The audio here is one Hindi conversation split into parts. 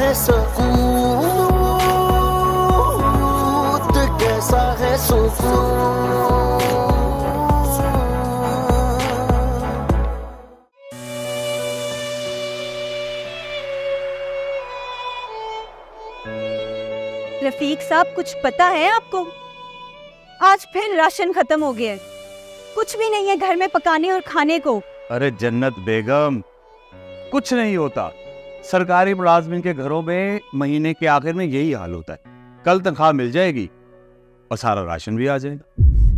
है सकूत, कैसा है सुकून। रफीक साहब, कुछ पता है आपको? आज फिर राशन खत्म हो गया है, कुछ भी नहीं है घर में पकाने और खाने को। अरे जन्नत बेगम, कुछ नहीं होता। सरकारी मुलाजमिन के घरों में महीने के आखिर में यही हाल होता है। कल तनख्वाह मिल जाएगी और सारा राशन भी आ जाएगा।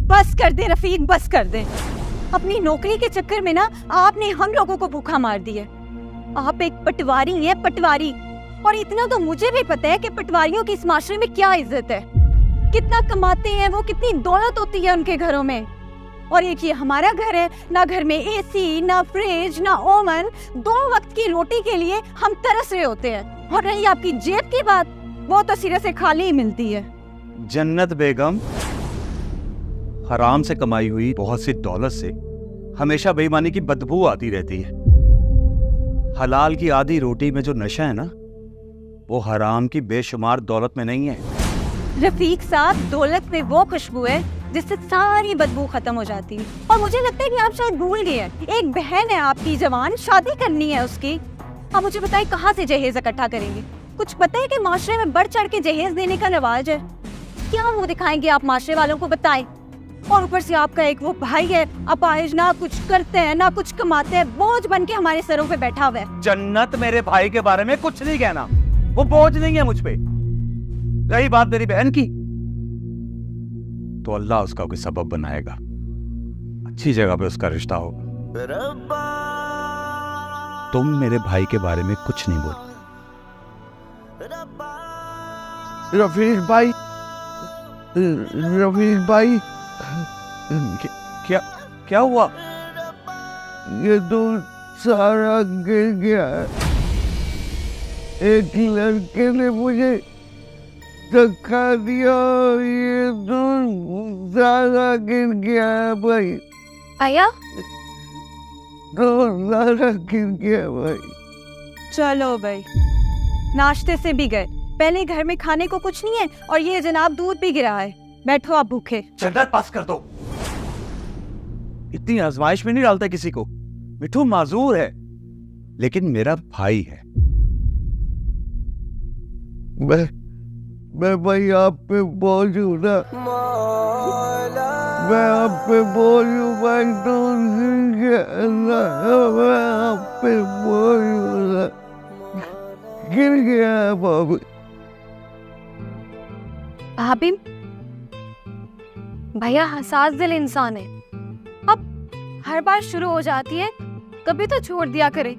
बस कर दे रफीक, बस कर दे। अपनी नौकरी के चक्कर में ना आपने हम लोगों को भूखा मार दिया। आप एक पटवारी हैं, पटवारी। और इतना तो मुझे भी पता है कि पटवारियों की इस माशरे में क्या इज्जत है, कितना कमाते हैं वो, कितनी दौलत होती है उनके घरों में। और एक ये हमारा घर है, ना घर में एसी, ना फ्रिज, ना ओवन। 2 वक्त की रोटी के लिए हम तरस रहे होते हैं। और रही आपकी जेब की बात, वो तो सिरे से खाली ही मिलती है। जन्नत बेगम, हराम से कमाई हुई बहुत सी दौलत से हमेशा बेईमानी की बदबू आती रहती है। हलाल की आधी रोटी में जो नशा है ना, वो हराम की बेशुमार दौलत में नहीं है। रफीक साहब, दौलत में वो खुशबू है जिससे सारी बदबू खत्म हो जाती है। और मुझे लगता है कि आप शायद भूल गए हैं, एक बहन है आपकी जवान, शादी करनी है उसकी। आप मुझे बताइए कहाँ से जहेज इकट्ठा करेंगे? कुछ पता है कि माशरे में बढ़ चढ़ के जहेज देने का रिवाज है? क्या मुंह दिखाएंगे आप माशरे वालों को, बताएं। और ऊपर से आपका एक वो भाई है अपाहिज, ना कुछ करते हैं ना कुछ कमाते हैं, बोझ बन के हमारे सरों पे बैठा हुआ है। जन्नत, मेरे भाई के बारे में कुछ नहीं कहना, वो बोझ नहीं है मुझ पे। रही बात मेरी बहन की, तो अल्लाह उसका कोई सबब बनाएगा, अच्छी जगह पे उसका रिश्ता होगा। तुम मेरे भाई के बारे में कुछ नहीं बोल। रफीक भाई, रफीक भाई, क्या क्या हुआ? ये तो सारा गिर गया। एक लड़के ने मुझे धक्का दिया, ये तो सारा गिर गया है भाई। आया तो सारा गिर गया भाई। चलो भाई, नाश्ते से भी गए, पहले घर में खाने को कुछ नहीं है और ये जनाब दूध भी गिरा है। बैठो आप भूखे। जन्नत, पास कर दो। इतनी आजमाइश में नहीं डालता किसी को। मिठू माजूर है, लेकिन मेरा भाई है। मैं भाई आप पे बोझ हूँ ना, मैं आप पे बोझ हूँ भाई, तो मैं आप पे बोझ हूँ ना, गिर गया है बाबू। भाभी, भैया हसास दिल इंसान है, अब हर बार शुरू हो जाती है, कभी तो छोड़ दिया करे।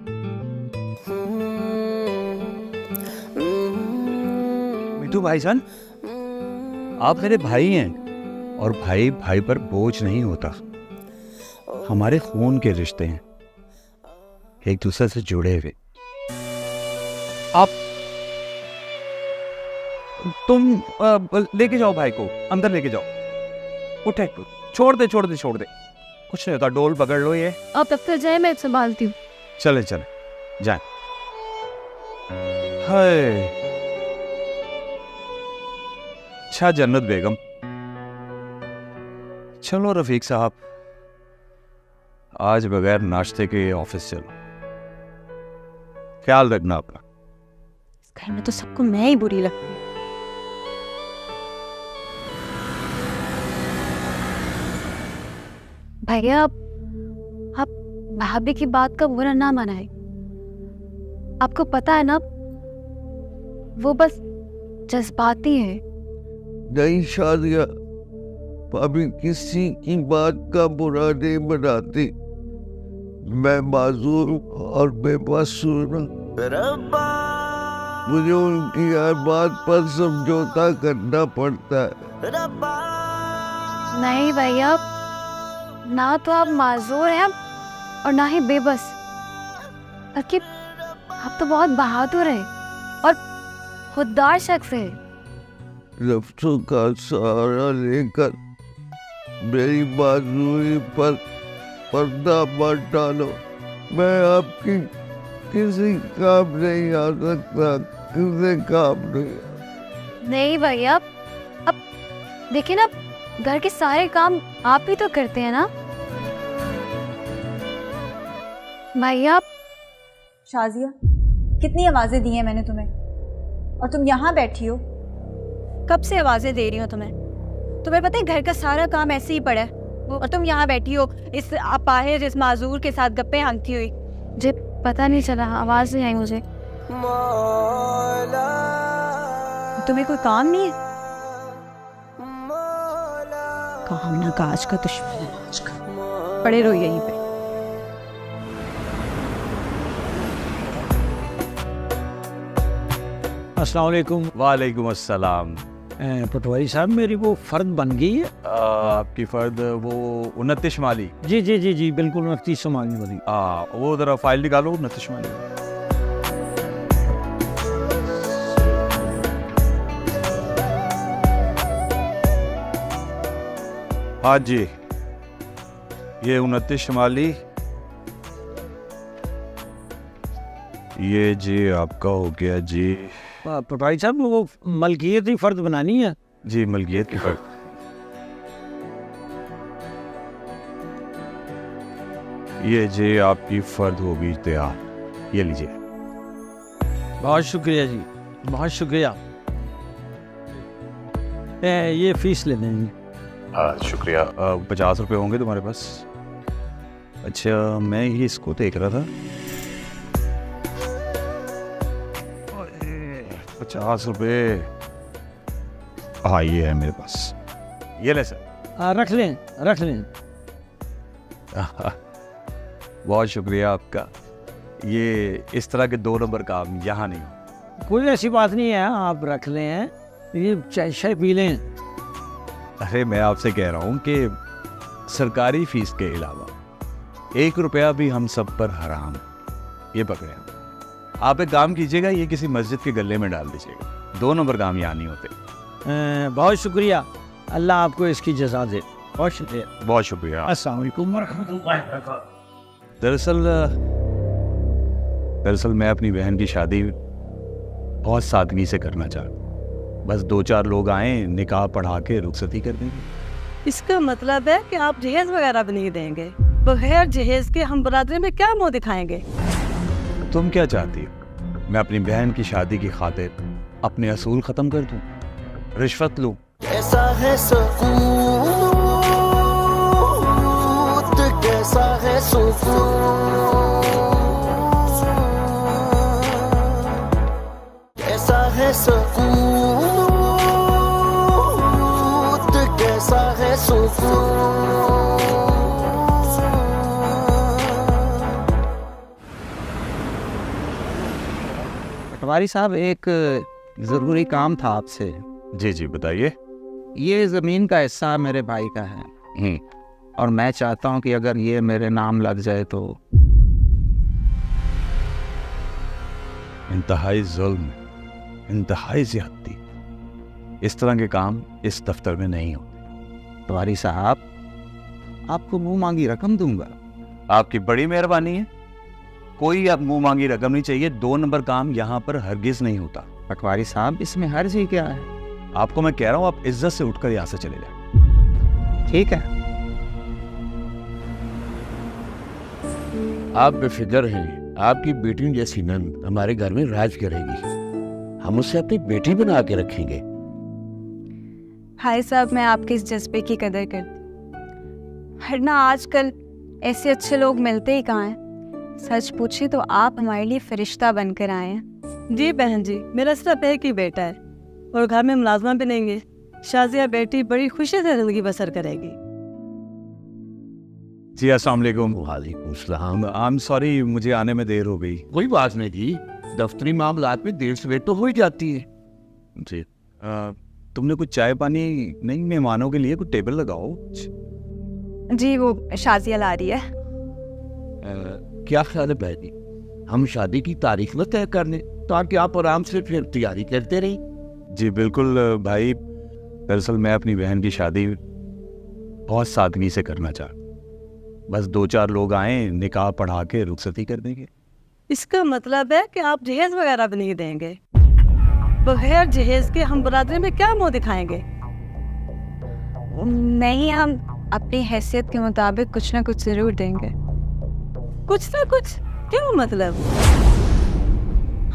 मिठू भाईजान, आप मेरे भाई हैं और भाई भाई पर बोझ नहीं होता। हमारे खून के रिश्ते हैं, एक दूसरे से जुड़े हुए। आप तुम लेके जाओ भाई को, अंदर लेके जाओ। उठे, छोड़ दे छोड़ दे छोड़ दे, कुछ नहीं होता। डोल पकड़ लो ये। आप दफ्तर जाए, मैं संभालती हूँ। चले चले जाए। हाय, अच्छा जन्नत बेगम, चलो रफीक साहब, आज बगैर नाश्ते के ऑफिस चलो। ख्याल रखना अपना। इस घर में तो सबको मैं ही बुरी लगती हूँ। भैया, आप भाभी की बात का बुरा ना मनाए। आपको पता है ना, वो बस जज्बाती है। नहीं शादिया, भाभी किसी की बात का बुरा नहीं बनाती। मैं माजूर और बेबस हूँ ना, मुझे उनकी हर बात पर समझौता करना पड़ता है। नहीं भैया, ना तो आप माजूर हैं और ना ही बेबस, बल्कि आप तो बहुत बहादुर हैं और खुददार शख्स है। लफ्जों का सहारा लेकर मेरी माजूरी पर पर्दा मत डालो। मैं आपकी किसी काम नहीं आ सकता, किसी काम नहीं। नहीं भैया, अब देखिए ना, घर के सारे काम आप ही तो करते हैं ना भैया। शाजिया, कितनी आवाजें दी हैं मैंने तुम्हें, और तुम यहाँ बैठी हो। कब से आवाजें दे रही हो तुम्हें? तुम्हें पता है घर का सारा काम ऐसे ही पड़ा है, और तुम यहाँ बैठी हो इस अपाहिज, इस माजूर के साथ गप्पे हाँकती हुई। मुझे पता नहीं चला, आवाज नहीं आई मुझे। तुम्हें कोई काम नहीं है? काम ना काज का दुश्मन है, पड़े रहो यहीं पे। अस्सलाम वालेकुम। वालेकुम अस्सलाम। पटवारी साहब, मेरी वो फ़र्द बन गई है। आपकी फ़र्द वो 29 शुमाली? जी जी जी जी, बिल्कुल 29 शुमाली वाली। वो ज़रा फाइल निकालो 29 शुमाली। हाँ जी, ये 29 शुमाली, ये जी आपका हो गया जी। पटवारी साहब, वो मलकियत ही फ़र्द बनानी है। जी, मलकियत की फ़र्द। ये जी आपकी फ़र्द होगी तैयार, ये लीजिए। बहुत शुक्रिया जी, बहुत शुक्रिया। ये फ़ीस ले लेंगे। हाँ शुक्रिया। 50 रुपये होंगे तुम्हारे पास? अच्छा, मैं ही इसको देख रहा था। 50 रुपये, हाँ ये है मेरे पास, ये ले सर। रख लें, रख लें। बहुत शुक्रिया आपका। ये इस तरह के 2 नंबर काम यहाँ नहीं हो। कोई ऐसी बात नहीं है, आप रख लें। ये चाय शाय पी लें। अरे मैं आपसे कह रहा हूँ कि सरकारी फीस के अलावा 1 रुपया भी हम सब पर हराम है। ये पकड़े हम। आप एक काम कीजिएगा, ये किसी मस्जिद के गले में डाल दीजिएगा। 2 नंबर काम यहाँ नहीं होते। बहुत शुक्रिया, अल्लाह आपको इसकी जज़ा दे। बहुत शुक्रिया। बहुत शुक्रिया। अस्सलाम वालेकुम वरहमतुल्लाहि वबरकातुहू। दरअसल मैं अपनी बहन की शादी बहुत सादगी से करना चाहता। बस 2-4 लोग आए, निकाह पढ़ा के रुखसती कर देंगे। इसका मतलब है कि आप जहेज वगैरह भी नहीं देंगे? बगैर जहेज के हम बरादरी में क्या मुंह दिखाएंगे? तुम क्या चाहती हो? मैं अपनी बहन की शादी की खातिर अपने असूल खत्म कर दूं, रिश्वत लूं? कैसा है सुकून, कैसा है सुकून, कैसा है सुकून, कैसा है सुकून। पटवारी साहब, एक ज़रूरी काम था आपसे। जी जी बताइए। ये ज़मीन का हिस्सा मेरे भाई का है, और मैं चाहता हूँ कि अगर ये मेरे नाम लग जाए तो। इंतहाई जुल्म, इंतहाई ज़्यादती। इस तरह के काम इस दफ्तर में नहीं होते। पटवारी साहब, आपको मुंह मांगी रकम दूंगा। आपकी बड़ी मेहरबानी है। कोई अब मुंह मांगी रकम नहीं चाहिए। 2 नंबर काम यहाँ पर हरगिज नहीं होता। पटवारी साहब, इसमें हर्ज ही क्या है? आपको मैं कह रहा हूँ, आप इज्जत से उठकर यहाँ से चले जाए। ठीक है। आप बेफिक्र हैं, आपकी बेटी जैसी नंद हमारे घर में राज करेगी। हम उसे अपनी बेटी बना के रखेंगे। हाय साहब, मैं आपके इस जज्बे की कदर करती, वरना आजकल ऐसे अच्छे लोग मिलते ही कहाँ हैं। सच पूछे तो आप हमारे लिए फरिश्ता बनकर आए हैं। जी बहन जी, मेरा सिर्फ एक ही बेटा है और घर में मुलाजमा भी नहीं है। शाजिया बेटी बड़ी खुशी से जिंदगी बसर करेगी। जी अस्सलाम वालेकुम। वालेकुम सलाम। आई एम सॉरी, मुझे आने में देर हो गई। कोई बात नहीं जी, दफ्तरी मामलात में देर सवेर तो हो ही जाती है। जी तुमने कुछ चाय पानी नहीं? मेहमानों के लिए कुछ टेबल लगाओ। जी वो शाजिया ला रही है। क्या ख्याल है बहनी, हम शादी की तारीख न तय कर लें ताकि आप आराम से फिर तैयारी करते रही। जी बिल्कुल भाई। दरअसल मैं अपनी बहन की शादी बहुत सादगी से करना चाहता। बस 2-4 लोग आए, निकाह पढ़ा के रुखसती कर देंगे। इसका मतलब है कि आप जहेज वगैरह भी नहीं देंगे। बगैर जहेज के हम बरादरी में क्या मुंह दिखाएंगे? नहीं, हम अपनी हैसियत के मुताबिक कुछ ना कुछ जरूर देंगे। कुछ ना कुछ क्यों मतलब?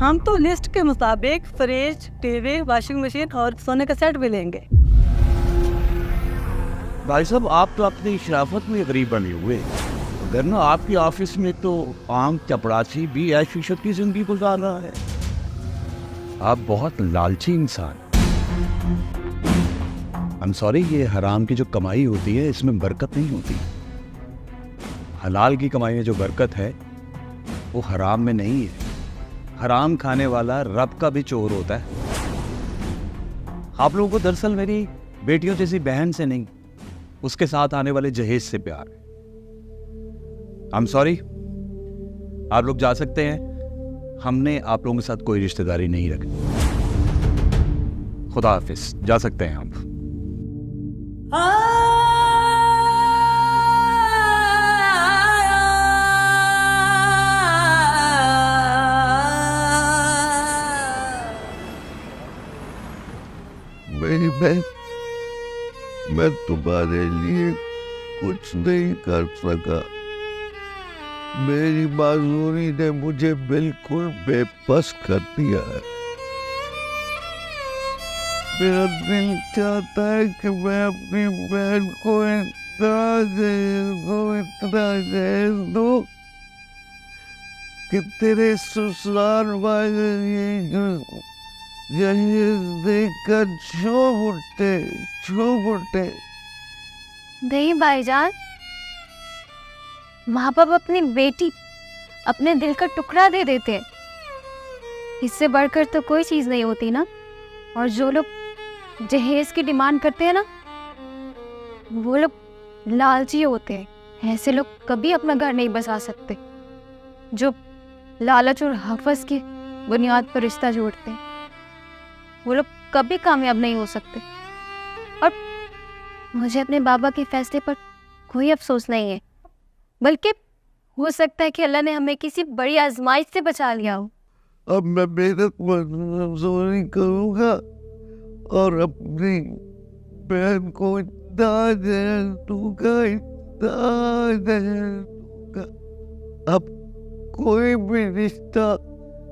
हम तो लिस्ट के मुताबिक फ्रिज, टीवी, वॉशिंग मशीन और सोने का सेट भी लेंगे। भाई साहब, आप तो अपनी शराफत में गरीब बने हुए, अगर ना आपकी ऑफिस में तो आम चपड़ासी भी ऐश इशरत की जिंदगी गुजार रहा है। आप बहुत लालची इंसान। I'm sorry, ये हराम की जो कमाई होती है इसमें बरकत नहीं होती। हलाल की कमाई में जो बरकत है वो हराम में नहीं है। हराम खाने वाला रब का भी चोर होता है। आप लोगों को दरअसल मेरी बेटियों जैसी बहन से नहीं, उसके साथ आने वाले जहेज से प्यार है। I'm sorry, आप लोग जा सकते हैं। हमने आप लोगों के साथ कोई रिश्तेदारी नहीं रखी। खुदा हाफिज, जा सकते हैं आप। मेरी बहन, मैं तुम्हारे लिए कुछ नहीं कर सका। मेरी माजूरी ने मुझे बिल्कुल बेबस कर दिया है। मेरा दिल चाहता है कि मैं अपनी बहन को इतना दहेज दूं कि तेरे ससुराल वाले जहेज देखकर झूम उठे। नहीं भाईजान, माँ बाप अपनी बेटी, अपने दिल का टुकड़ा दे देते हैं। इससे बढ़कर तो कोई चीज नहीं होती ना। और जो लोग जहेज की डिमांड करते हैं ना, वो लोग लालची होते हैं। ऐसे लोग कभी अपना घर नहीं बसा सकते, जो लालच और हवस की बुनियाद पर रिश्ता जोड़ते हैं। वो लोग कभी कामयाब नहीं हो सकते। और मुझे अपने बाबा के फैसले पर कोई अफसोस नहीं है, बल्कि हो सकता है कि अल्लाह ने हमें किसी बड़ी आजमाइश से बचा लिया हो। अब मैं मेहनत मजदूरी करूंगा और अपनी बहन को इतना दहेज दूंगा। अब कोई भी रिश्ता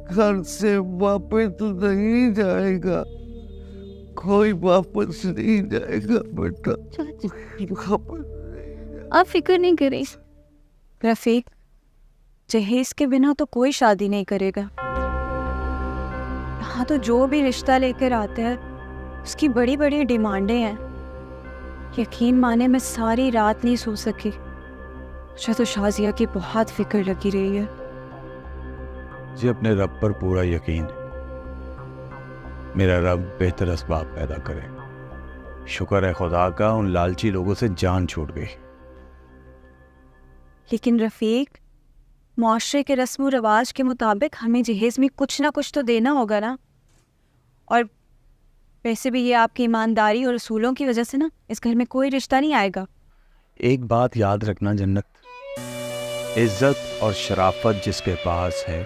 घर से वापस नहीं जाएगा, कोई वापस नहीं जाएगा बेटा। आप फिक्र नहीं करें रफीक, जहेज के बिना तो कोई शादी नहीं करेगा। यहाँ तो जो भी रिश्ता लेकर आता है उसकी बड़ी बड़ी डिमांडें हैं। यकीन माने मैं सारी रात नहीं सो सकी। मुझे तो शाजिया की बहुत फिक्र लगी रही है। जी, अपने रब पर पूरा यकीन है। मेरा रब बेहतर असबाब पैदा करे। शुक्र है खुदा का, उन लालची लोगों से जान छूट गई। लेकिन रफीक, मुआशरे के रस्म व रवाज के मुताबिक हमें जहेज में कुछ ना कुछ तो देना होगा ना। और वैसे भी ये आपकी ईमानदारी और रसूलों की वजह से ना इस घर में कोई रिश्ता नहीं आएगा। एक बात याद रखना जन्नत, इज्जत और शराफत जिसके पास है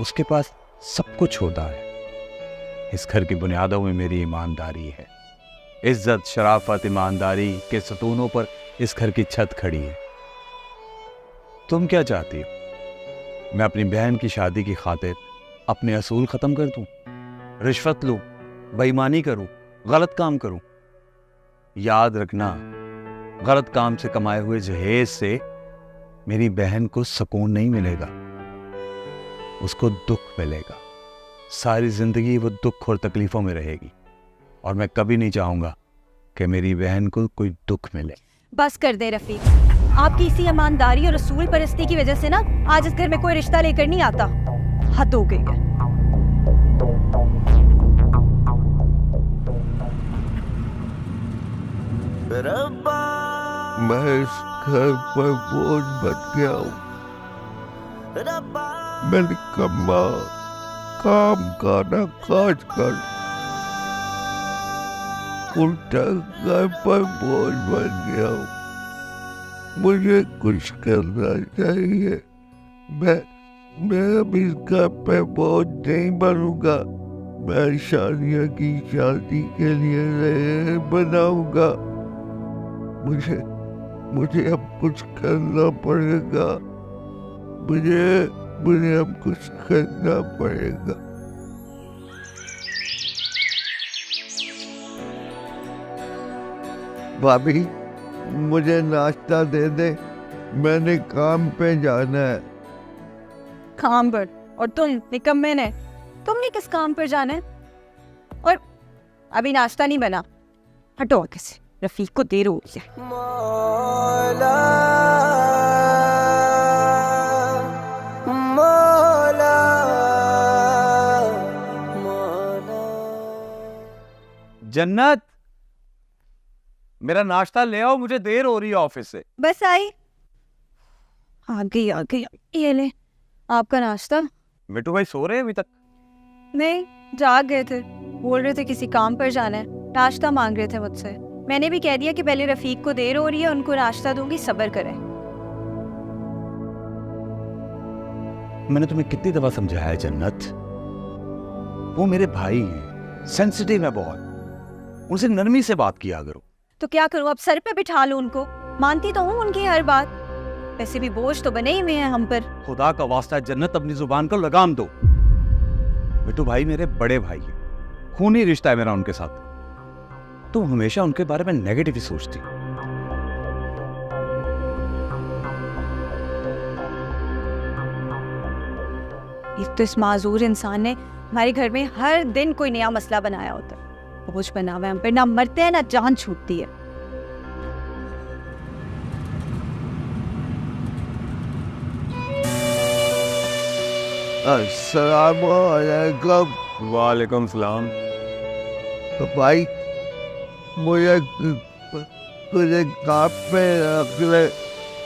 उसके पास सब कुछ होता है। इस घर की बुनियादों में मेरी ईमानदारी है। इज्जत, शराफत, ईमानदारी के सतूनों पर इस घर की छत खड़ी है। तुम क्या चाहती हो? मैं अपनी बहन की शादी की खातिर अपने असूल खत्म कर दूं, रिश्वत लूं, बेईमानी करूं, गलत काम करूं? याद रखना, गलत काम से कमाए हुए जहेज से मेरी बहन को सुकून नहीं मिलेगा, उसको दुख मिलेगा। सारी जिंदगी वो दुख और तकलीफों में रहेगी और मैं कभी नहीं चाहूंगा कि मेरी बहन को कोई दुख मिले। बस कर दे रफीक, आपकी इसी ईमानदारी और रसूल परस्ती की वजह से ना आज इस घर में कोई रिश्ता लेकर नहीं आता। हद हो गई है। मैं इस घर पर बोझ बन गया हूँ। मैं निकम्मा, काम का ना काज कर, उल्टा घर पर बोझ बन गया हूँ। मुझे कुछ करना चाहिए। मैं अब इस घर पे बोझ नहीं बनूंगा। मैं शादिया की शादी के लिए रेल बनाऊंगा। मुझे अब कुछ करना पड़ेगा। मुझे अब कुछ करना पड़ेगा। भाभी, मुझे नाश्ता दे दे, मैंने काम पे जाना है। काम पर? और तुम निकम्मे ने, तुमने किस काम पर जाना है? और अभी नाश्ता नहीं बना, हटो आगे से, रफीक को देर हो गई है। मौला मौला मौला। जन्नत, मेरा नाश्ता ले आओ, मुझे देर हो रही है ऑफिस से। बस आई, आ गई। ये ले आपका नाश्ता। मिट्टू भाई सो रहे हैं अभी तक? नहीं, जाग गए थे, बोल रहे थे किसी काम पर जाना है, नाश्ता मांग रहे थे मुझसे। मैंने भी कह दिया कि पहले रफीक को देर हो रही है, उनको नाश्ता दूंगी, सब्र करें। मैंने तुम्हें कितनी दफा समझाया है जन्नत, वो मेरे भाई हैं, सेंसिटिव है बहुत, उनसे नरमी से बात किया करो। तो क्या करूं, अब सर पे बिठा लूं उनको? मानती तो हूँ उनकी हर बात, वैसे भी बोझ तो बने ही हुए हैं हम पर। खुदा का वास्ता है जन्नत, अपनी जुबान को लगाम दो। मिट्टू भाई मेरे बड़े भाई हैं, खूनी रिश्ता है मेरा उनके साथ। तुम हमेशा उनके बारे में नेगेटिव ही सोचती। तो इस माजूर इंसान ने हमारे घर में हर दिन कोई नया मसला बनाया होता है, बोझ बना हुआ है हम पे, ना मरते हैं ना जान छूटती है। अस्सलामुअलैकुम। वालेकुम सलाम। तो भाई, मुझे तुझे काम पे रख ले।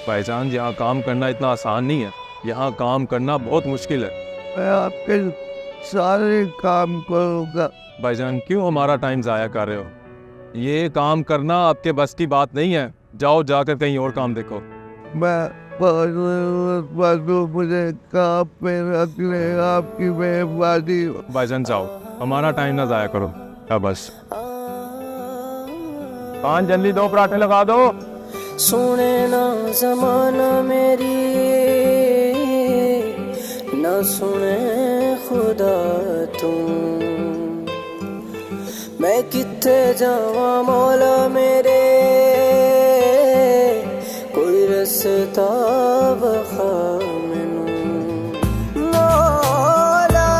भाईजान, यहाँ काम करना इतना आसान नहीं है, यहाँ काम करना बहुत मुश्किल है। मैं आपके सारे काम करूँगा। भाईजान, क्यों हमारा टाइम ज़ाया कर रहे हो? ये काम करना आपके बस की बात नहीं है, जाओ जाकर कहीं और काम देखो। मुझे काम पे रख ले, आपकी मेहरबानी। भाईजान जाओ, हमारा टाइम ना ज़ाया करो। अब बस 5 जल्दी 2 पराठे लगा दो। सुने ना जमाना मेरी, ना सुने खुदा तू। मैं किथे जावा मौला मेरे, कोई रस्ता बखा मैनू। मौला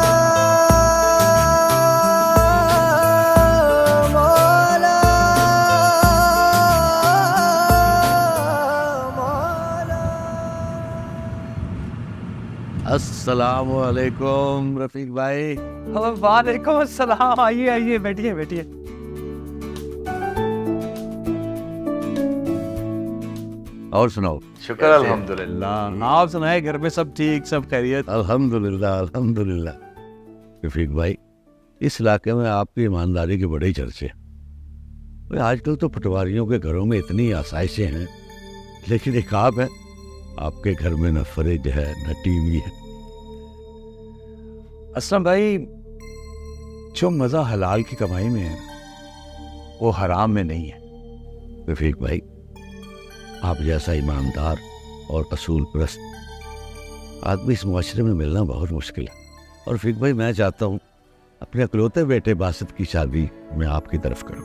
मौला मौला। अस्सलामुअलैकुम रफीक भाई। वालेकुम अस्सलाम, आइए आइए, बैठिए बैठिए। और सुनाओ। शुक्र अल्हम्दुलिल्लाह, आप सुनाए, घर में सब ठीक, सब खैरियत? अल्हम्दुलिल्लाह अल्हम्दुलिल्लाह। रफीक भाई, इस इलाके में आपकी ईमानदारी के बड़े चर्चे। आजकल तो पटवारियों के घरों में इतनी आसाइशें हैं, लेकिन एक आप है, आपके घर में न फ्रिज है न टीवी है। असलम भाई, जो मज़ा हलाल की कमाई में है वो हराम में नहीं है। रफीक भाई, आप जैसा ईमानदार और असूल परस्त आदमी इस मुआशरे में मिलना बहुत मुश्किल है। और रफीक भाई, मैं चाहता हूँ अपने अकलौते बेटे बासित की शादी मैं आपकी तरफ करूँ।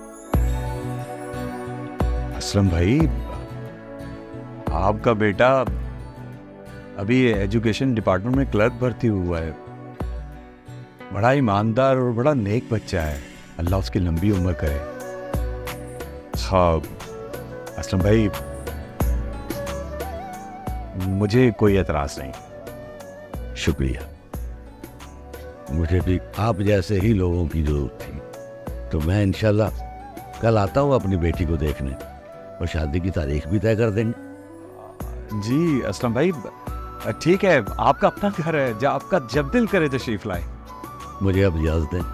असलम भाई, आपका बेटा अभी एजुकेशन डिपार्टमेंट में क्लर्क भर्ती हुआ है, बड़ा ईमानदार और बड़ा नेक बच्चा है, अल्लाह उसकी लंबी उम्र करे। हाँ असलम भाई, मुझे कोई एतराज नहीं। शुक्रिया, मुझे भी आप जैसे ही लोगों की जरूरत थी। तो मैं इंशाल्लाह कल आता हूँ अपनी बेटी को देखने, और शादी की तारीख भी तय कर देंगे। जी असलम भाई, ठीक है, आपका अपना घर है, आपका जब दिल करे तशरीफ लाए। मुझे अब इजाज़त दें,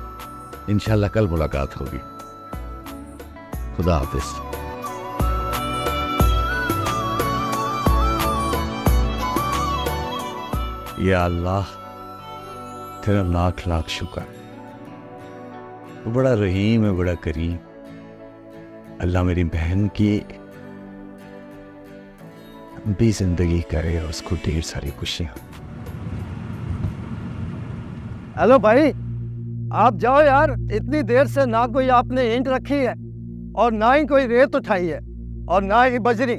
इंशाल्लाह कल मुलाकात होगी। खुदा हाफिज़। या अल्लाह, तेरा लाख लाख शुक्र। वो बड़ा रहीम है, बड़ा करीम। अल्लाह मेरी बहन की लंबी जिंदगी करे और उसको ढेर सारी खुशियां। हेलो भाई, आप जाओ यार, इतनी देर से ना कोई आपने ईंट रखी है और ना ही कोई रेत उठाई है और ना ही बजरी,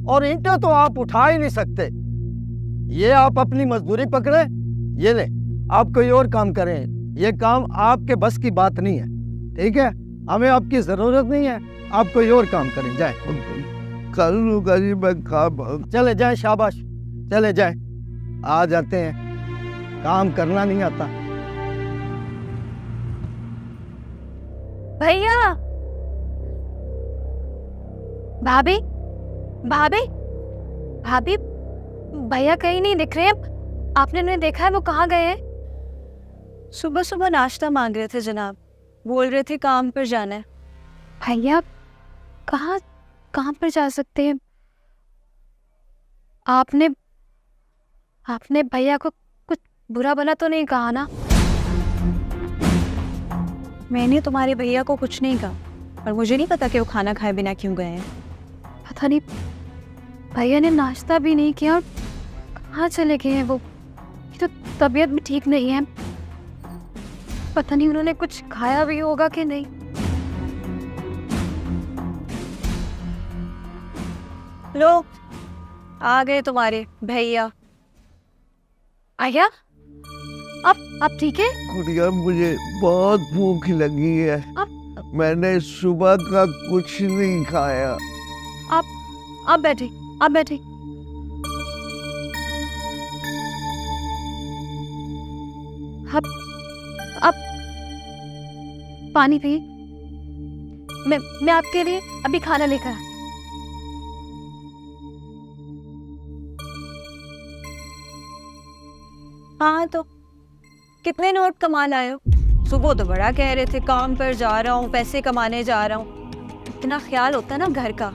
और ईंटें तो आप उठा ही नहीं सकते। ये आप अपनी मजदूरी पकड़े, ये ले आप कोई और काम करें। ये काम आपके बस की बात नहीं है, ठीक है? हमें आपकी जरूरत नहीं है, आप कोई और काम करें। जाए कर लूंगा जी मैं काम। चले जाए, शाबाश, चले जाए। आ जाते हैं, काम करना नहीं आता। भैया, भाभी, भाभी, भाभी, भैया कहीं नहीं दिख रहे हैं। आपने उन्हें देखा है? वो कहाँ गए हैं? सुबह सुबह नाश्ता मांग रहे थे जनाब, बोल रहे थे काम पर जाना है। भैया कहाँ कहाँ पर जा सकते हैं? आपने भैया को कुछ बुरा भला तो नहीं कहा ना? मैंने तुम्हारे भैया को कुछ नहीं कहा, और मुझे नहीं पता कि वो खाना खाए बिना क्यों गए हैं। पता नहीं, भैया ने नाश्ता भी नहीं किया और कहाँ चले गए हैं वो। तो तबीयत भी ठीक नहीं है, पता नहीं उन्होंने कुछ खाया भी होगा कि नहीं। लो, आ गए तुम्हारे भैया। आया, आप ठीक है? गुड़िया, मुझे बहुत भूख लगी है। मैंने सुबह का कुछ नहीं खाया। आप बैठे, आप बैठे। आप पानी पिए, मैं आपके लिए अभी खाना लेकर आती। हाँ, तो कितने नोट कमा लाए हो? सुबह तो बड़ा कह रहे थे काम पर जा रहा हूँ, पैसे कमाने जा रहा हूँ। इतना ख्याल होता ना घर का,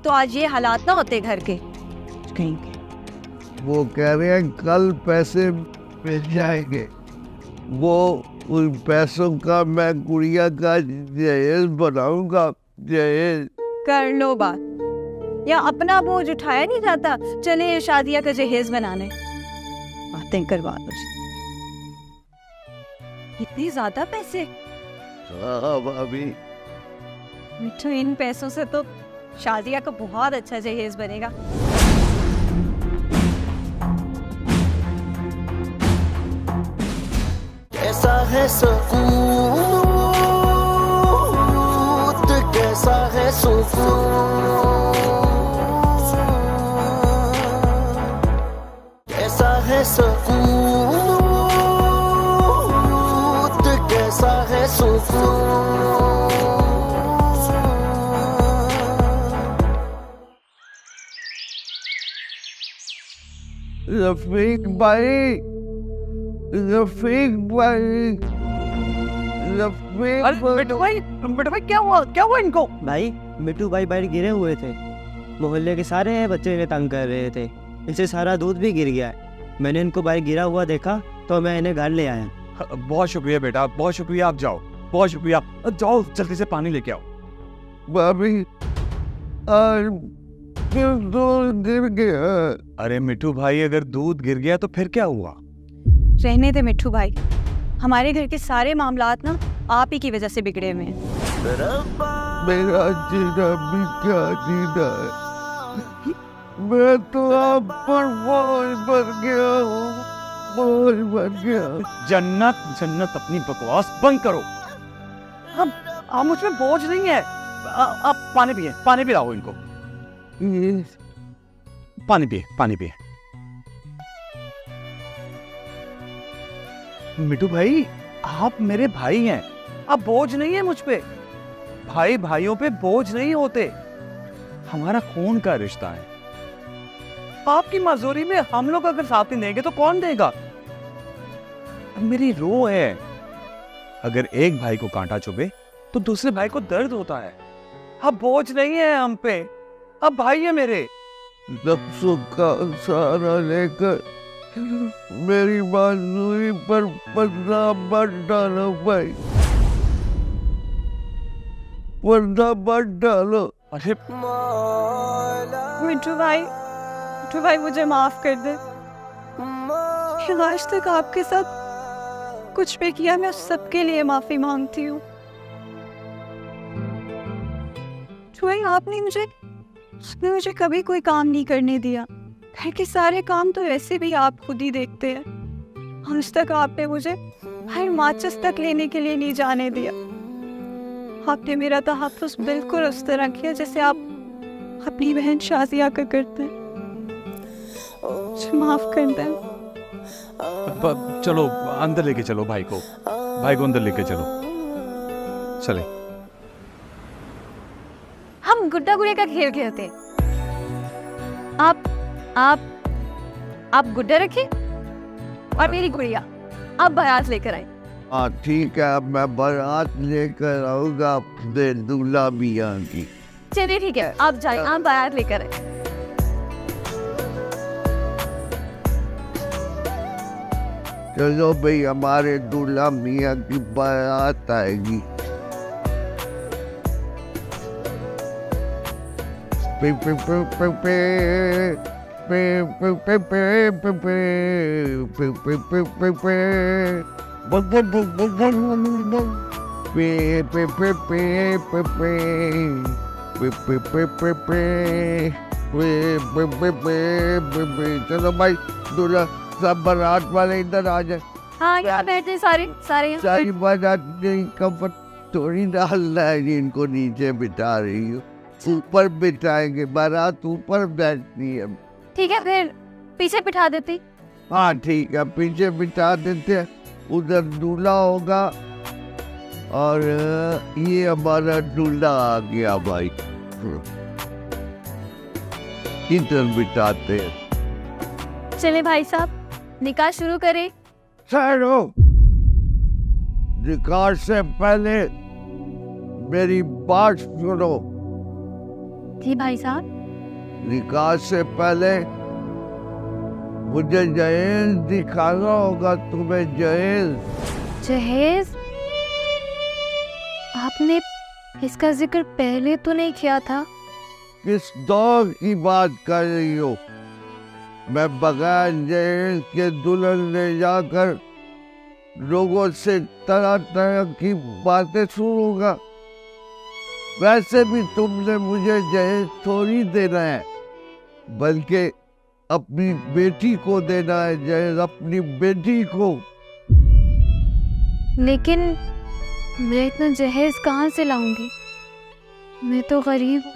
तो आज ये हालात ना होते घर के कहीं के। वो कह रहे हैं कल पैसे मिल जाएंगे। वो उन पैसों का मैं गुड़िया का जहेज बनाऊंगा। जहेज कर लो बात, या अपना बोझ उठाया नहीं जाता, चले शादिया का जहेज बनाने। बातें करवा दो। इतने ज्यादा पैसे? हाँ भाभी। मिठू, इन पैसों से तो शादिया का बहुत अच्छा जहेज बनेगा। कैसा है सुकून, कैसा है सुकून, कैसा है सुकून, कैसा है सुकून। रफीक भाई, रफीक भाई, रफीक भाई, क्या हुआ इनको? भाई, मिट्टू भाई बाहर गिरे हुए थे। मोहल्ले के सारे बच्चे इन्हें तंग कर रहे थे। इनसे सारा दूध भी गिर गया है। मैंने इनको बाहर गिरा हुआ देखा तो मैं इन्हें घर ले आया। बहुत शुक्रिया बेटा, बहुत शुक्रिया। आप जाओ, बहुत शुक्रिया। जाओ जल्दी से पानी लेके आओ। भाभी, दूध गिर गया। अरे मिठू भाई, अगर दूध गिर गया तो फिर क्या हुआ? रहने दे मिठू भाई, हमारे घर के सारे मामलात ना आप ही की वजह से बिगड़े हुए हैं। मेरा जीना भी क्या जीना है। मैं तो आप पर बोझ बन गया हूँ, बोझ बन गया। जन्नत जन्नत, अपनी बकवास बंद करो। अब मुझ में बोझ नहीं है। आप पानी पिए, पानी पिलाओ इनको। पानी पिए, पानी पिए। मिठू भाई, आप मेरे भाई हैं। अब बोझ नहीं है मुझ पे। भाई भाइयों पे बोझ नहीं होते, हमारा खून का रिश्ता है। आपकी मजदूरी में हम लोग अगर साथ नहीं देंगे तो कौन देगा? मेरी रूह है। अगर एक भाई को कांटा चुभे तो दूसरे भाई को दर्द होता है। अब बोझ नहीं है हम पे, अब भाई है मेरे। नफ्सों का सहारा लेकर मेरी बांसुरी पर पर्दा मत डालो भाई, पर्दा मत डालो। अरे मिठू भाई मुझे माफ कर दे। आज तक आपके साथ कुछ भी किया, मैं उस सबके लिए माफी मांगती हूँ। आपने मुझे कभी कोई काम नहीं करने दिया। घर के सारे काम तो वैसे भी आप खुद ही देखते हैं। आज तक आपने मुझे हर माचिस तक लेने के लिए नहीं जाने दिया। आपने मेरा तहफ़्फ़ुज़ बिल्कुल उस तरह किया जैसे आप अपनी बहन शाजिया का करते हैं। मुझे माफ कर दें। चलो अंदर लेके चलो भाई को अंदर लेके चलो। चले। हम गुड्डा गुड़िया का खेल खेलते हैं। आप गुड्डा रखिए और मेरी गुड़िया आप बारात लेकर आए। हाँ ठीक है, अब मैं बारात लेकर आऊंगा अपने दूल्हा मियाँ की। चलिए ठीक है, आप जाए, आप बारात लेकर आए। चलो भाई, हमारे दूल्हा मियाँ की बारात आएगी। पे पे पे पे पे पे पे पे पे पे पे पे पे पे पे चलो भाई, दूल्हा सब बारात वाले इधर आ जाए। हाँ यहाँ बैठे सारे सारी बारात कपट थोड़ी डालना है, इनको नीचे बिठा रही हूँ, ऊपर बिठाएंगे, बारात ऊपर बैठती है। ठीक है, फिर पीछे बिठा देती। हाँ ठीक है, पीछे बिठा देते हैं। उधर दूल्हा होगा और ये हमारा दूल्हा आ गया भाई, इधर बिठाते हैं। चले भाई साहब, निकाह शुरू करें। ठहरो, निकाह से पहले मेरी बात सुनो। जी भाई साहब। निकाह से पहले मुझे जहेज दिखाना होगा तुम्हें। जहेज? आपने इसका जिक्र पहले तो नहीं किया था। किस दौर की बात कर रही हो? मैं बगैर जहेज के दुल्हन ले जाकर लोगों से तरह तरह की बातें सुनूंगा। वैसे भी तुमने मुझे जहेज थोड़ी देना है, बल्कि अपनी बेटी को देना है जहेज, अपनी बेटी को। लेकिन मैं इतना जहेज कहाँ से लाऊंगी? मैं तो गरीब हूँ।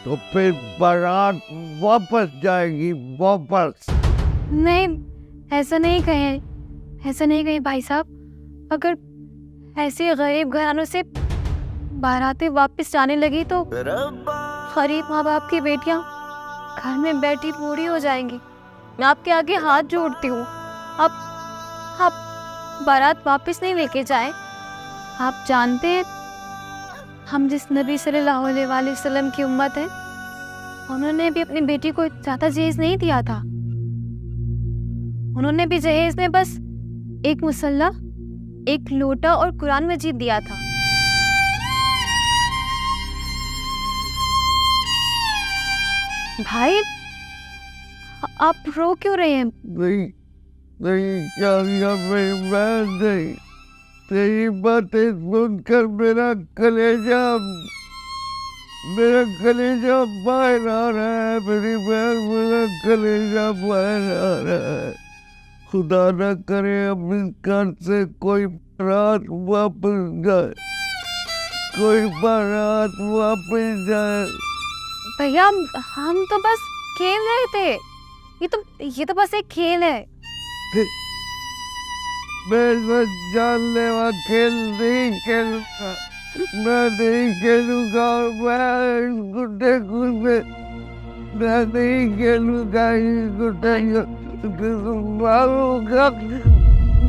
तो फिर बारात वापस जाएगी, वापस। नहीं, ऐसा नहीं कहे भाई साहब। अगर ऐसे गरीब घरानों से बारातें वापस जाने लगी तो गरीब माँ बाप की बेटियां घर में बैठी बूढ़ी हो जाएंगी। मैं आपके आगे हाथ जोड़ती हूँ, आप बारात वापस नहीं लेके जाएं। आप जानते हैं हम जिस नबी सल्लल्लाहु अलैहि वसल्लम की उम्मत है, उन्होंने भी अपनी बेटी को ज़्यादा जहेज नहीं दिया था। उन्होंने भी जहेज में बस एक मुसल्ला, एक लोटा और कुरान मजीद दिया था। भाई आप रो क्यों रहे हैं? नहीं क्या मेरी बहन नहीं, तेरी बातें सुनकर मेरा कलेजा बाहर आ रहा है। मेरी बहन, मेरा कलेजा बाहर आ रहा है। खुदा न करे अब इस घर से कोई बारात वापस जाए, कोई बारात वापस जाए। भैया हम तो बस खेल रहे थे। ये तो बस एक खेल है। मैं सच जानलेवा खेल नहीं खेलूंगा, मैं नहीं खेलूंगा। मैं इस गुड्डे में मैं नहीं खेलूंगा, इस गुड्डे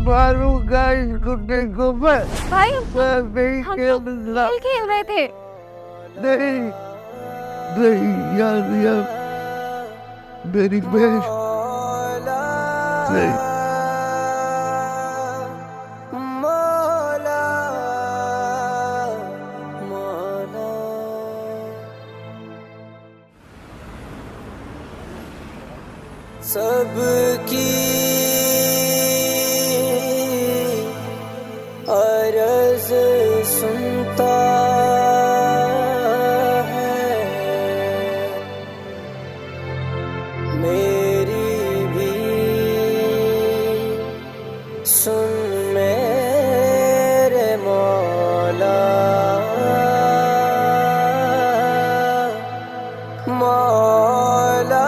मारूंगा इस गुड्डे को मैं। भाई नहीं खेलूंगा। खेल रहे थे। नहीं यार, मेरी बहन नहीं। मौला मौला सबकी अर्ज सुनता है, मेरी भी सुन मेरे मौला मौला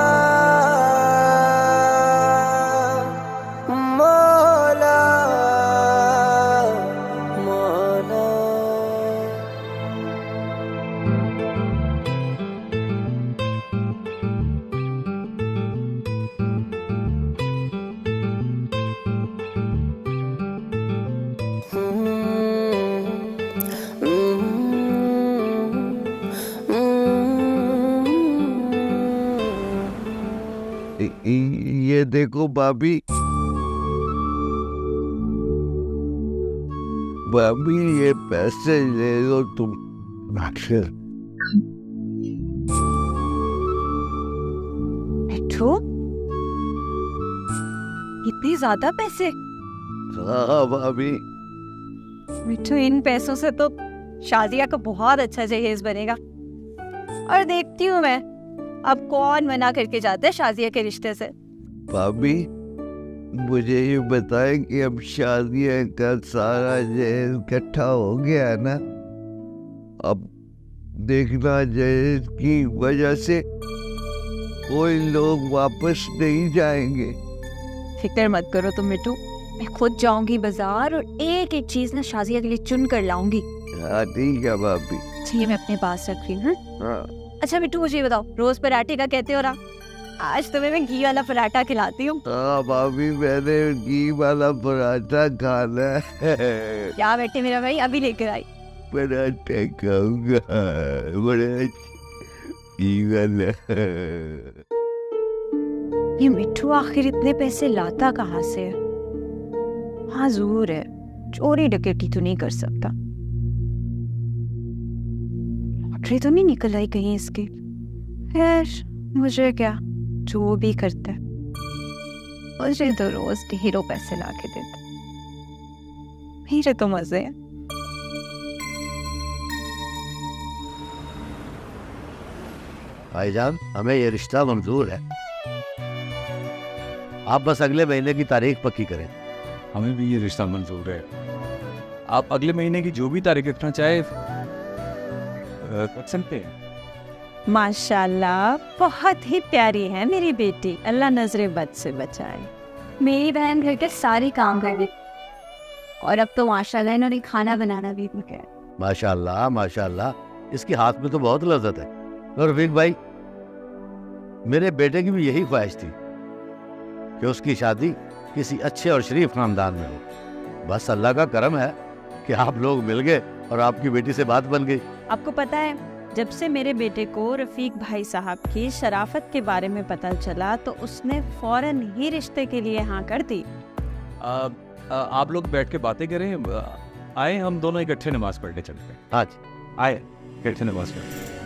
मौला मौला। ये देखो भाभी, भाभी ये पैसे ले लो तुम। अक्षर मिठू, इतने ज्यादा पैसे? हाँ भाभी। मिठू, इन पैसों से तो शादिया का बहुत अच्छा जहेज बनेगा। और देखती हूँ मैं अब कौन मना करके जाता है शादिया के रिश्ते से। भाभी मुझे ये बताएं कि अब शादियां का सारा जहेज इकट्ठा हो गया है ना? अब देखना जहेज की वजह से कोई लोग वापस नहीं जाएंगे। फिक्र मत करो तुम मिठू, मैं खुद जाऊंगी बाजार और एक एक चीज ना शादिया के लिए चुन कर लाऊंगी। हाँ ठीक है भाभी। ये मैं अपने पास रख रही हूँ। हाँ। अच्छा मिठू, मुझे ये बताओ, रोज पराठे का कहते हो ना, आज तुम्हें मैं घी वाला पराठा खिलाती हूँ। हाँ भाभी, मैंने घी वाला पराठा खाना है। क्या बेटे मेरा भाई, अभी लेकर आई। पराठा खाऊंगा, बड़ा घी वाला। ये मिठू आखिर इतने पैसे लाता कहाँ से है? हाँ जरूर है, चोरी डकैती तो नहीं कर सकता। लॉटरी तो नहीं निकल आई कहीं इसकी। खैर मुझे क्या, जो भी करता है मुझे तो रोज ढेरों पैसे ला के देता, मेरे तो मजे हैं। भाईजान, हमें ये रिश्ता मंजूर है। आप बस अगले महीने की तारीख पक्की करें। हमें भी ये रिश्ता मंजूर है। आप अगले महीने की जो भी तारीख रखना चाहे रख सकते हैं। माशाल्लाह, बहुत ही प्यारी है मेरी बेटी, अल्लाह नजरे बद से बचाए। मेरी बहन घर के सारे काम कर रही और अब तो माशाल्लाह इन्होंने खाना बनाना भी सीखा है। माशाल्लाह माशाल्लाह, इसके हाथ में तो बहुत लज्जत है। और रफीक भाई, मेरे बेटे की भी यही ख्वाहिश थी कि उसकी शादी किसी अच्छे और शरीफ खानदान में हो। बस अल्लाह का करम है कि आप लोग मिल गए और आपकी बेटी से बात बन गई। आपको पता है, जब से मेरे बेटे को रफीक भाई साहब की शराफत के बारे में पता चला तो उसने फौरन ही रिश्ते के लिए हाँ कर दी। आप लोग बैठ के बातें करें, आए हम दोनों इकट्ठे नमाज पढ़ने चलते हैं। हाँ जी, आए इकट्ठे नमाज पढ़ते।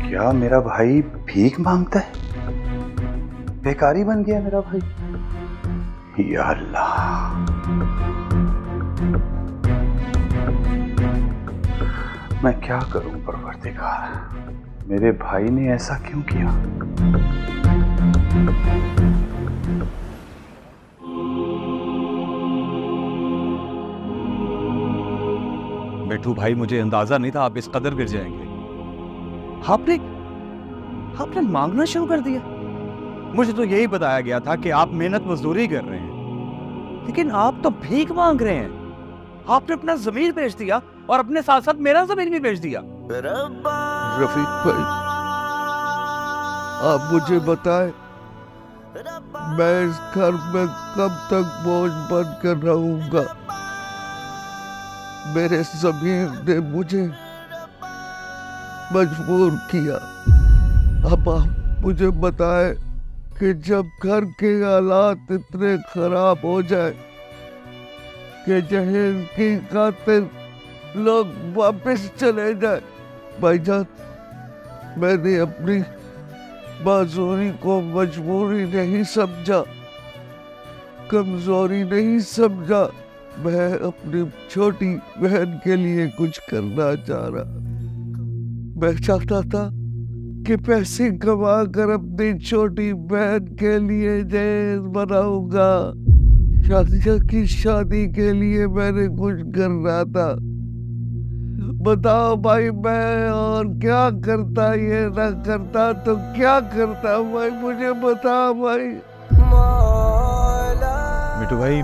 क्या मेरा भाई भीख मांगता है? बेकारी बन गया मेरा भाई। या अल्लाह, मैं क्या करूं परवरदिगार, मेरे भाई ने ऐसा क्यों किया? बेटू भाई, मुझे अंदाजा नहीं था आप इस कदर गिर जाएंगे। आपने मांगना शुरू कर दिया। मुझे तो यही बताया गया था कि आप मेहनत मजदूरी कर रहे हैं, लेकिन आप तो भीख मांग रहे हैं। आपने अपना जमीर बेच दिया और अपने साथ साथ मेरा जमीर भी बेच दिया। रफीक भाई, आप मुझे बताएं, मैं इस घर में कब तक बोझ बन कर रहूंगा? मेरे ज़मीर ने मुझे मजबूर किया। अब आप मुझे बताएं कि जब घर के हालात इतने खराब हो जाए कि जहर की खातिर लोग वापस चले जाए। भाईजान, मैंने अपनी माजूरी को मजबूरी नहीं समझा, कमजोरी नहीं समझा। मैं अपनी छोटी बहन के लिए कुछ करना चाह रहा। मैं चाहता था कि पैसे कमा कर अपनी छोटी बहन के लिए जहेज बनाऊंगा। शादिया की शादी के लिए मैंने कुछ करना था। बताओ भाई, मैं और क्या करता, ये ना करता तो क्या करता भाई, मुझे बताओ भाई। मिठू भाई,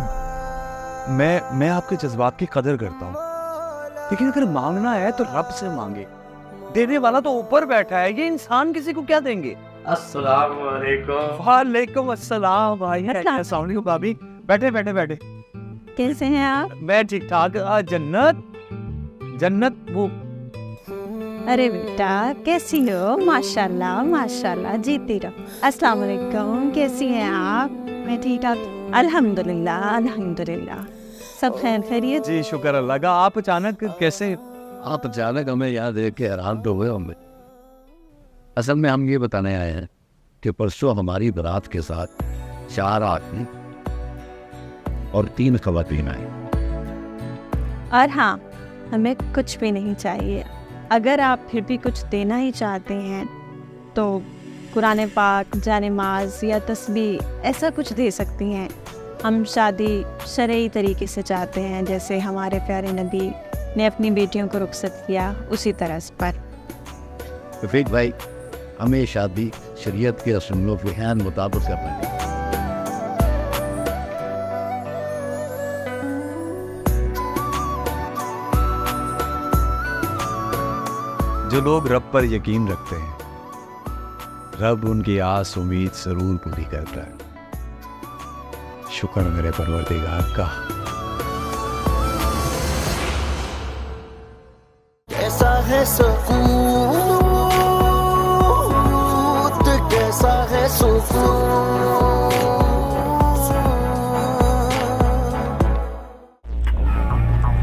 मैं आपके जज्बात की कदर करता हूँ, लेकिन अगर मांगना है तो रब से मांगे। देने वाला तो ऊपर बैठा है, ये इंसान किसी को क्या देंगे? अस्सलाम वालेकुम। वालेकुम अस्सलाम भाई। अस्सलाम वालेकुम भाभी। बैठे बैठे बैठे। कैसे हैं आप? मैं ठीक ठाक। जन्नत जन्नत वो। अरे बेटा, कैसी हो? माशाल्लाह माशाल्लाह, जीती रहो। अस्सलाम वालेकुम, कैसी हैं आप? मैं ठीक ठाक, अल्हम्दुलिल्लाह अल्हम्दुलिल्लाह। सब खैर खैरियत? जी शुक्र अल्लाह का। आप अचानक कैसे? आप अचानक हमें यहाँ देख के हैरान तो हुए हमें। असल में हम ये बताने आए हैं कि परसों हमारी बारात के साथ 4 आदमी और 3 खवातीन आई। और हाँ, हमें कुछ भी नहीं चाहिए। अगर आप फिर भी कुछ देना ही चाहते हैं तो कुरान पाक, जानेमाज या तस्बीह ऐसा कुछ दे सकती हैं। हम शादी शरई तरीके से चाहते हैं, जैसे हमारे प्यारे नबी ने अपनी बेटियों को रुखसत किया, उसी तरह पर। रफीक भाई, हमें शादी शरीयत के असूलों के हैन मुताबिक करना है। जो लोग रब पर यकीन रखते हैं, रब उनकी आस उम्मीद जरूर पूरी करता है। शुक्र मेरे परवरदिगार का। कैसा है सुकून, कैसा है सुकून।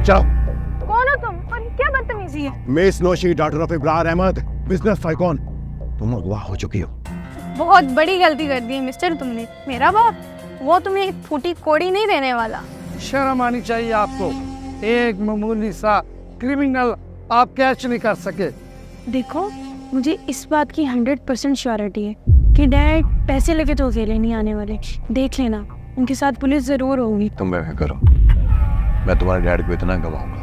चलो। कौन हो तुम और क्या बदतमीजी है? Miss Naushi, daughter of Ibrar Ahmed, business tycoon. तुम अगवा हो चुकी हो। बहुत बड़ी गलती कर दी मिस्टर तुमने। मेरा बाप वो तुम्हें एक फूटी कोड़ी नहीं देने वाला। शर्म आनी चाहिए आपको। एक मामूली सा क्रिमिनल आप कैच नहीं कर सके। देखो, मुझे इस बात की 100% श्योरिटी है कि डैड पैसे लेके तो अकेले नहीं आने वाले। देख लेना, उनके साथ पुलिस जरूर होगी। तुम बेफिक्र करो, मैं तुम्हारे डैड को इतना गवाऊंगा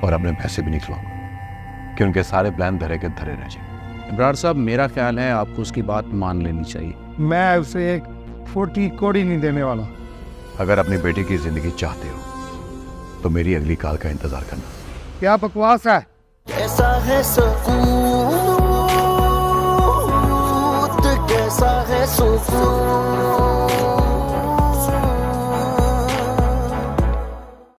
और अपने पैसे भी निकलवाऊंगा कि उनके सारे प्लान धरे के धरे रह जाए। इब्रार साहब, मेरा ख्याल है आपको उसकी बात मान लेनी चाहिए। मैं उसे एक फूटी कोड़ी नहीं देने वाला। अगर अपनी बेटी की जिंदगी चाहते हो तो मेरी अगली कॉल का इंतजार करना। क्या बकवास है? कैसा है सुकून, कैसा है सुकून।